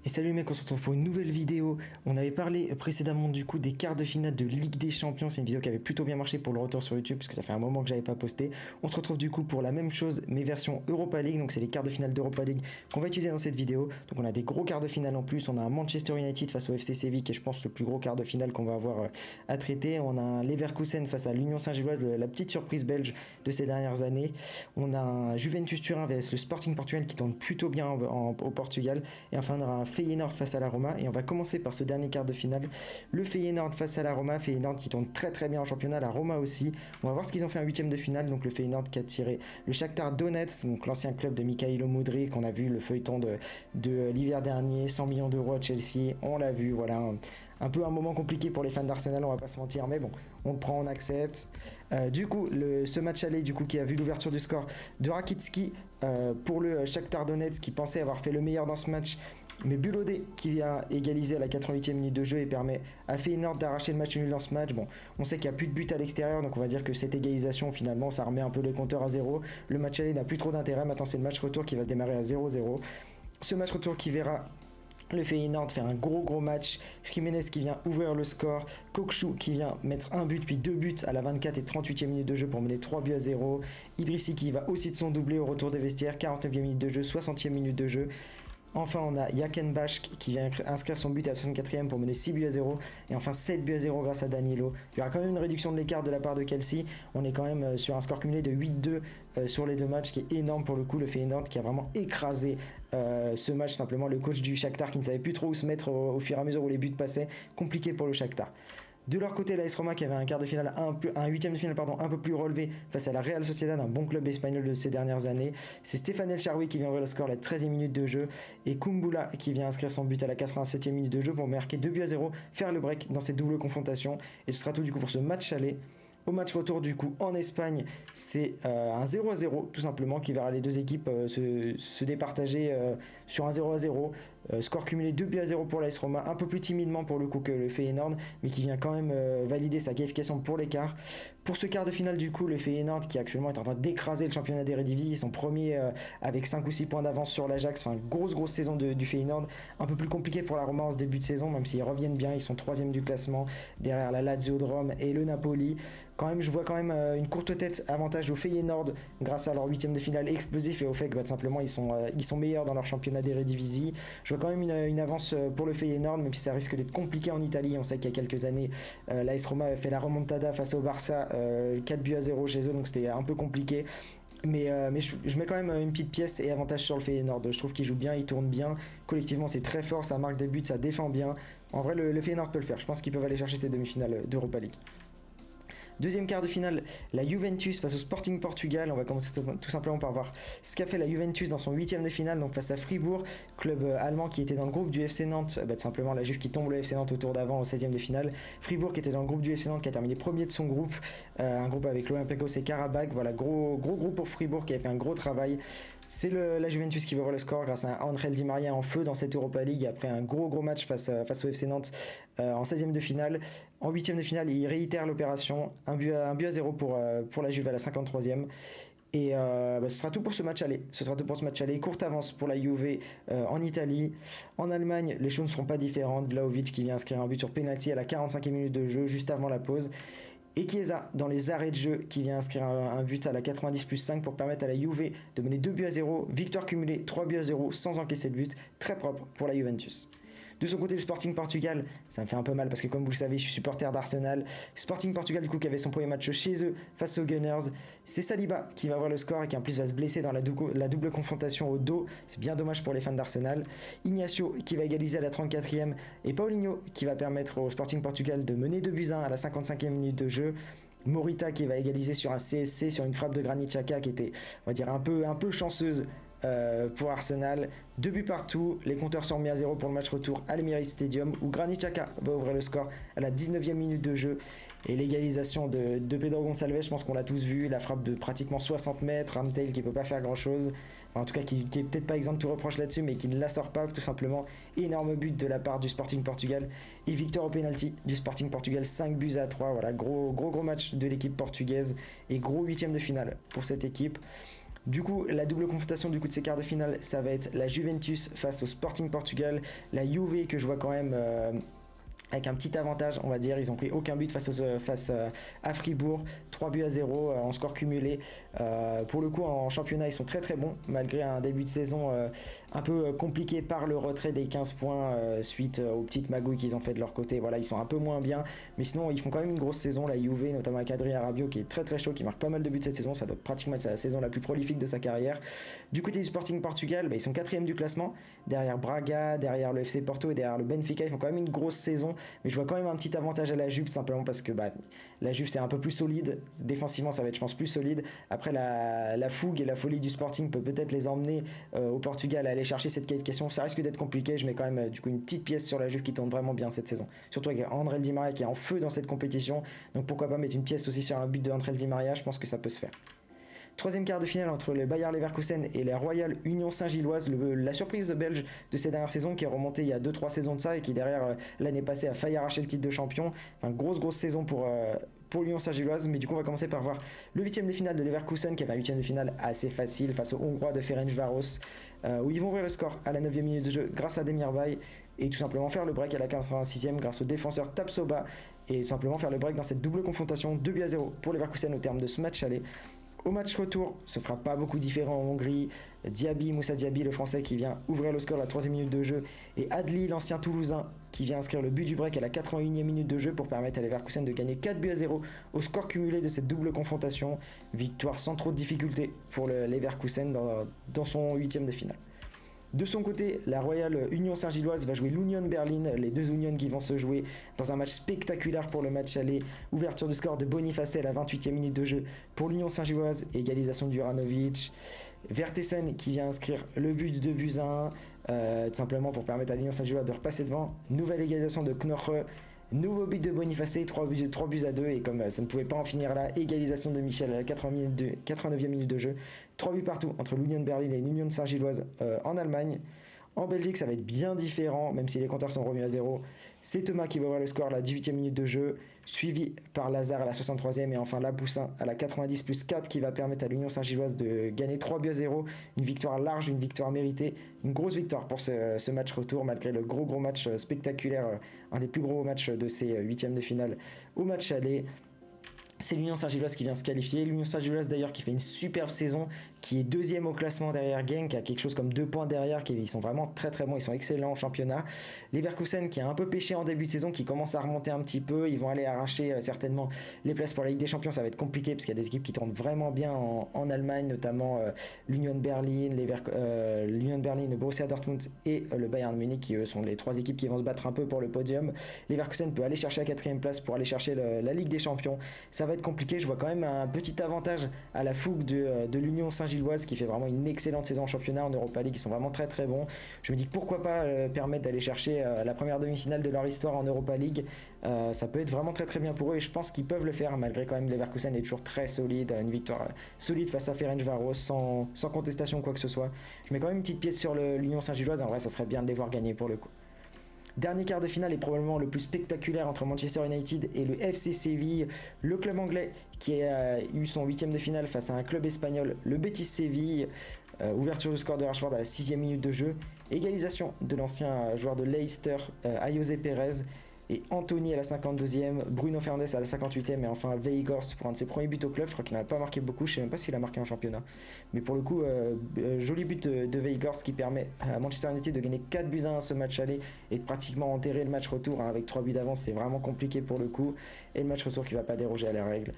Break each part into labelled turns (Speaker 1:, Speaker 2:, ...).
Speaker 1: Et salut les mecs, on se retrouve pour une nouvelle vidéo. On avait parlé précédemment du coup des quarts de finale de Ligue des Champions. C'est une vidéo qui avait plutôt bien marché pour le retour sur YouTube parce que ça fait un moment que j'avais pas posté. On se retrouve du coup pour la même chose mais version Europa League. Donc c'est les quarts de finale d'Europa League qu'on va utiliser dans cette vidéo. Donc on a des gros quarts de finale en plus. On a un Manchester United face au FC Séville qui est je pense le plus gros quart de finale qu'on va avoir à traiter. On a un Leverkusen face à l'Union Saint-Gilloise, la petite surprise belge de ces dernières années. On a un Juventus Turin vs le Sporting Portugal qui tourne plutôt bien au Portugal. Et enfin on aura un Feyenoord face à la Roma. Et on va commencer par ce dernier quart de finale, le Feyenoord face à la Roma. Feyenoord qui tourne très très bien en championnat, la Roma aussi. On va voir ce qu'ils ont fait en huitième de finale. Donc le Feyenoord qui a tiré le Shakhtar Donetsk, donc l'ancien club de Mikhailo Mudryk, qu'on a vu le feuilleton de l'hiver dernier, 100 millions d'euros à Chelsea, on l'a vu, voilà. Un peu un moment compliqué pour les fans d'Arsenal, on va pas se mentir, mais bon, on le prend, on accepte. Du coup, ce match aller, du coup, qui a vu l'ouverture du score de Rakitski pour le Shakhtar Donetsk, qui pensait avoir fait le meilleur dans ce match, mais Bulodé qui vient égaliser à la 88e minute de jeu et permet à Feyenoord d'arracher le match nul dans ce match. Bon, on sait qu'il n'y a plus de but à l'extérieur, donc on va dire que cette égalisation, finalement, ça remet un peu les compteurs à zéro. Le match aller n'a plus trop d'intérêt, maintenant c'est le match retour qui va démarrer à 0-0. Ce match retour qui verra le Feyenoord faire un gros match, Jiménez qui vient ouvrir le score, Kokshu qui vient mettre un but puis deux buts à la 24 et 38e minute de jeu pour mener 3-0, Idrissi qui va aussi de son doublé au retour des vestiaires, 49e minute de jeu, 60e minute de jeu. Enfin, on a Jakenbash qui vient inscrire son but à la 64e pour mener 6-0. Et enfin, 7-0 grâce à Danilo. Il y aura quand même une réduction de l'écart de la part de Kelsey. On est quand même sur un score cumulé de 8-2 sur les deux matchs, qui est énorme pour le coup. Le Feyenoord qui a vraiment écrasé ce match. Simplement, le coach du Shakhtar qui ne savait plus trop où se mettre au fur et à mesure où les buts passaient. Compliqué pour le Shakhtar. De leur côté, l'AS Roma qui avait un quart de finale, un huitième de finale un peu plus relevé face à la Real Sociedad, un bon club espagnol de ces dernières années. C'est Stéphane El Shaarawy qui vient ouvrir le score à la 13e minute de jeu et Kumbula qui vient inscrire son but à la 87e minute de jeu pour marquer 2-0, faire le break dans cette double confrontation. Et ce sera tout du coup pour ce match aller. Au match retour du coup en Espagne, c'est un 0-0 tout simplement qui verra les deux équipes se départager sur un 0-0. Score cumulé 2-0 pour l'AS Roma, un peu plus timidement pour le coup que le Feyenoord, mais qui vient quand même valider sa qualification pour l'écart. Pour ce quart de finale du coup, le Feyenoord qui actuellement est en train d'écraser le championnat d'Eredivisie, ils sont premiers avec 5 ou 6 points d'avance sur l'Ajax, enfin grosse saison du Feyenoord, un peu plus compliqué pour la Roma en ce début de saison, même s'ils reviennent bien, ils sont 3e du classement, derrière la Lazio de Rome et le Napoli. Quand même, je vois quand même une courte tête avantage au Feyenoord grâce à leur 8e de finale explosif et au fait que tout simplement ils sont meilleurs dans leur championnat d'Eredivisie. Je vois quand même une avance pour le Feyenoord, même si ça risque d'être compliqué en Italie. On sait qu'il y a quelques années, l'AS Roma avait fait la remontada face au Barça, 4-0 chez eux, donc c'était un peu compliqué. Mais je mets quand même une petite pièce et avantage sur le Feyenoord. Je trouve qu'il joue bien, il tourne bien. Collectivement, c'est très fort, ça marque des buts, ça défend bien. En vrai, le Feyenoord peut le faire. Je pense qu'ils peuvent aller chercher ces demi-finales d'Europa League. Deuxième quart de finale, la Juventus face au Sporting Portugal. On va commencer tout simplement par voir ce qu'a fait la Juventus dans son 8e de finale, donc face à Fribourg, club allemand qui était dans le groupe du FC Nantes. Tout simplement la Juve qui tombe le FC Nantes au tour d'avant au 16e de finale. Fribourg qui était dans le groupe du FC Nantes qui a terminé premier de son groupe, un groupe avec l'Olympiakos et Karabakh. Voilà, gros groupe pour Fribourg qui a fait un gros travail. C'est la Juventus qui va ouvrir le score grâce à Angel Di Maria en feu dans cette Europa League après un gros match face au FC Nantes en 16e de finale. En 8e de finale, il réitère l'opération, un but à 0 pour la Juve à la 53e. Et ce sera tout pour ce match aller. Courte avance pour la Juve en Italie. En Allemagne, les choses ne seront pas différentes. Vlahovic qui vient inscrire un but sur penalty à la 45e minute de jeu, juste avant la pause. Et Chiesa dans les arrêts de jeu qui vient inscrire un but à la 90+5 pour permettre à la Juve de mener 2-0, victoire cumulée 3-0 sans encaisser de but, très propre pour la Juventus. De son côté, le Sporting Portugal, ça me fait un peu mal parce que comme vous le savez, je suis supporter d'Arsenal. Sporting Portugal du coup qui avait son premier match chez eux face aux Gunners, c'est Saliba qui va voir le score et qui en plus va se blesser dans la double confrontation au dos. C'est bien dommage pour les fans d'Arsenal. Ignacio qui va égaliser à la 34e et Paulinho qui va permettre au Sporting Portugal de mener 2-1 à la 55e minute de jeu. Morita qui va égaliser sur un CSC sur une frappe de Granit Xhaka qui était, on va dire, un peu chanceuse pour Arsenal. 2 buts partout, les compteurs sont remis à 0 pour le match retour à l'Emirates Stadium où Granit Xhaka va ouvrir le score à la 19e minute de jeu. Et l'égalisation de Pedro Gonçalves, je pense qu'on l'a tous vu, la frappe de pratiquement 60 mètres, Ramsdale qui peut pas faire grand chose, enfin, en tout cas qui est peut-être pas exempt de tout reproche là-dessus, mais qui ne la sort pas tout simplement. Énorme but de la part du Sporting Portugal et victoire au penalty du Sporting Portugal, 5-3. Voilà, gros match de l'équipe portugaise et gros 8e de finale pour cette équipe. Du coup, la double confrontation de ces quarts de finale, ça va être la Juventus face au Sporting Portugal, la Juve que je vois quand même avec un petit avantage, on va dire. Ils ont pris aucun but face à Fribourg, 3 buts à 0 en score cumulé. Pour le coup, en championnat, ils sont très très bons, malgré un début de saison un peu compliqué par le retrait des 15 points suite aux petites magouilles qu'ils ont fait de leur côté. Voilà, ils sont un peu moins bien, mais sinon, ils font quand même une grosse saison. La Juve, notamment avec Adrien Rabiot, qui est très très chaud, qui marque pas mal de buts cette saison. Ça doit pratiquement être sa saison la plus prolifique de sa carrière. Du côté du Sporting Portugal, ils sont 4e du classement, derrière Braga, derrière le FC Porto et derrière le Benfica. Ils font quand même une grosse saison, mais je vois quand même un petit avantage à la Juve, simplement parce que la Juve c'est un peu plus solide, défensivement ça va être je pense plus solide. Après la fougue et la folie du Sporting peut-être les emmener au Portugal à aller chercher cette qualification. Ça risque d'être compliqué, je mets quand même du coup une petite pièce sur la Juve qui tourne vraiment bien cette saison, surtout avec André Di Maria qui est en feu dans cette compétition, donc pourquoi pas mettre une pièce aussi sur un but de André Di Maria. Je pense que ça peut se faire. Troisième quart de finale entre le Bayer Leverkusen et la Royal Union Saint-Gilloise, la surprise belge de ces dernières saisons qui est remontée il y a 2-3 saisons de ça et qui derrière l'année passée a failli arracher le titre de champion. Enfin, grosse saison pour l'Union Saint-Gilloise, mais du coup on va commencer par voir le 8ème de finale de Leverkusen qui avait un 8ème de finale assez facile face aux Hongrois de Ferencváros, où ils vont ouvrir le score à la 9e minute de jeu grâce à Demirbay et tout simplement faire le break à la 86e grâce au défenseur Tapsoba et tout simplement faire le break dans cette double confrontation. 2 buts à 0 pour Leverkusen au terme de ce match aller. Au match retour, ce sera pas beaucoup différent en Hongrie. Moussa Diaby, le français, qui vient ouvrir le score à la 3e minute de jeu. Et Adli, l'ancien Toulousain, qui vient inscrire le but du break à la 81e minute de jeu pour permettre à Leverkusen de gagner 4 buts à 0 au score cumulé de cette double confrontation. Victoire sans trop de difficultés pour le Leverkusen dans son 8ème de finale. De son côté, la Royal Union Saint-Gilloise va jouer l'Union Berlin, les deux Unions qui vont se jouer dans un match spectaculaire pour le match aller. Ouverture du score de Boniface à la 28e minute de jeu pour l'Union Saint-Gilloise, égalisation de Juranovic. Vertessen qui vient inscrire le but de 2 buts à 1, tout simplement pour permettre à l'Union Saint-Gilloise de repasser devant. Nouvelle égalisation de Knoche. Nouveau but de Boniface, 3 buts à 2, et comme ça ne pouvait pas en finir là, égalisation de Michel à la 89e minute de jeu. 3 buts partout entre l'Union Berlin et l'Union Saint-Gilloise en Allemagne. En Belgique, ça va être bien différent, même si les compteurs sont remis à 0. C'est Thomas qui va ouvrir le score à la 18e minute de jeu, suivi par Lazare à la 63e et enfin Lapoussin à la 90 plus 4 qui va permettre à l'Union Saint-Gilloise de gagner 3 buts à 0. Une victoire large, une victoire méritée, une grosse victoire pour ce match retour malgré le gros match spectaculaire, un des plus gros matchs de ces 8e de finale au match aller. C'est l'Union Saint-Gilloise qui vient se qualifier. L'Union Saint-Gilloise d'ailleurs qui fait une superbe saison, qui est 2e au classement derrière Genk, qui a quelque chose comme 2 points derrière, ils sont vraiment très très bons, ils sont excellents en championnat. Leverkusen qui a un peu pêché en début de saison, qui commence à remonter un petit peu, ils vont aller arracher certainement les places pour la Ligue des Champions. Ça va être compliqué parce qu'il y a des équipes qui tournent vraiment bien en Allemagne, notamment l'Union Berlin, le Borussia Dortmund et le Bayern Munich, qui eux sont les 3 équipes qui vont se battre un peu pour le podium. Leverkusen peut aller chercher la 4e place pour aller chercher la Ligue des Champions. Ça va être compliqué, je vois quand même un petit avantage à la fougue de l'Union Saint-Gilloise qui fait vraiment une excellente saison en championnat, en Europa League, ils sont vraiment très très bons. Je me dis pourquoi pas permettre d'aller chercher la première demi-finale de leur histoire en Europa League. Ça peut être vraiment très très bien pour eux et je pense qu'ils peuvent le faire malgré quand même Leverkusen est toujours très solide, une victoire solide face à Ferencváros sans contestation ou quoi que ce soit. Je mets quand même une petite pièce sur l'Union Saint-Gilloise, en vrai ça serait bien de les voir gagner pour le coup. Dernier quart de finale est probablement le plus spectaculaire entre Manchester United et le FC Séville, le club anglais qui a eu son 8e de finale face à un club espagnol, le Betis Séville. Ouverture du score de Rashford à la 6e minute de jeu, égalisation de l'ancien joueur de Leicester, Ayoze Perez, et Anthony à la 52e, Bruno Fernandes à la 58e et enfin Weghorst pour un de ses premiers buts au club. Je crois qu'il n'a pas marqué beaucoup, je ne sais même pas s'il a marqué en championnat, mais pour le coup joli but de Weghorst qui permet à Manchester United de gagner 4 buts à 1 ce match aller et de pratiquement enterrer le match retour avec 3 buts d'avance. C'est vraiment compliqué pour le coup, et le match retour qui ne va pas déroger à la règle.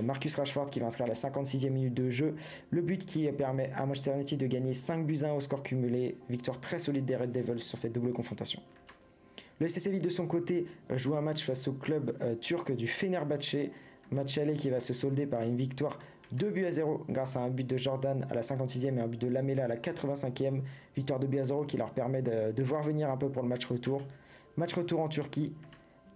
Speaker 1: Marcus Rashford qui va inscrire à la 56e minute de jeu, le but qui permet à Manchester United de gagner 5 buts à 1 au score cumulé. Victoire très solide des Red Devils sur cette double confrontation. Le FC Séville de son côté joue un match face au club turc du Fenerbahçe, match aller qui va se solder par une victoire 2 buts à 0 grâce à un but de Jordan à la 56e et un but de Lamela à la 85e. Victoire 2 buts à 0 qui leur permet de voir venir un peu pour le match retour. Match retour en Turquie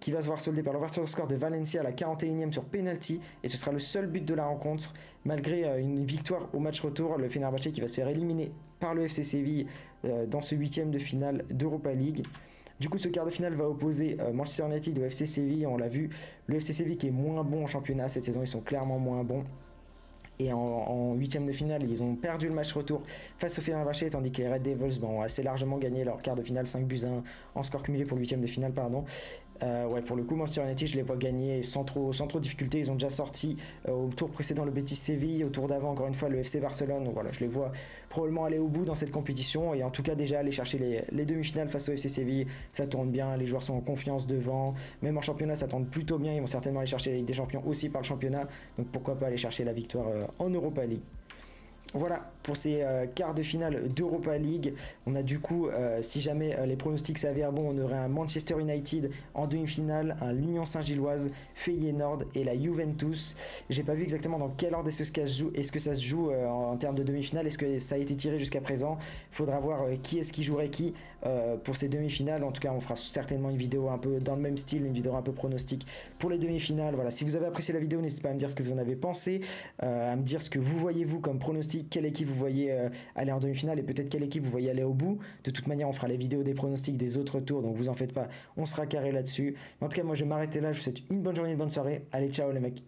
Speaker 1: qui va se voir solder par l'ouverture de score de Valencia à la 41e sur penalty, et ce sera le seul but de la rencontre. Malgré une victoire au match retour, le Fenerbahçe qui va se faire éliminer par le FC Séville dans ce 8e de finale d'Europa League. Du coup, ce quart de finale va opposer Manchester United au FC Séville, on l'a vu. Le FC Séville qui est moins bon en championnat cette saison, ils sont clairement moins bons. Et en huitième de finale, ils ont perdu le match retour face au Fenerbahçe, tandis que les Red Devils ont assez largement gagné leur quart de finale, 5-1 en score cumulé pour le huitième de finale, pardon. Ouais, pour le coup, Manchester United, je les vois gagner sans trop difficulté. Ils ont déjà sorti au tour précédent le Betis Séville, au tour d'avant, encore une fois, le FC Barcelone. Donc voilà, je les vois probablement aller au bout dans cette compétition et en tout cas déjà aller chercher les demi-finales face au FC Séville. Ça tourne bien, les joueurs sont en confiance devant. Même en championnat, ça tourne plutôt bien. Ils vont certainement aller chercher la Ligue des Champions aussi par le championnat. Donc pourquoi pas aller chercher la victoire en Europa League. Voilà pour ces quarts de finale d'Europa League. On a du coup, si jamais les pronostics s'avèrent bons, on aurait un Manchester United en demi-finale, un l'Union Saint-Gilloise, Feyenoord et la Juventus. J'ai pas vu exactement dans quel ordre est-ce que ça se joue en termes de demi-finale. Est-ce que ça a été tiré jusqu'à présent? Il faudra voir qui est-ce qui jouerait qui pour ces demi-finales. En tout cas, on fera certainement une vidéo un peu dans le même style, une vidéo un peu pronostic pour les demi-finales. Voilà. Si vous avez apprécié la vidéo, n'hésitez pas à me dire ce que vous en avez pensé, à me dire ce que vous voyez vous comme pronostic, quelle équipe vous voyez aller en demi-finale et peut-être quelle équipe vous voyez aller au bout. De toute manière, on fera les vidéos des pronostics des autres tours, donc vous en faites pas, on sera carré là-dessus. En tout cas, moi je vais m'arrêter là, je vous souhaite une bonne journée, une bonne soirée. Allez, ciao les mecs.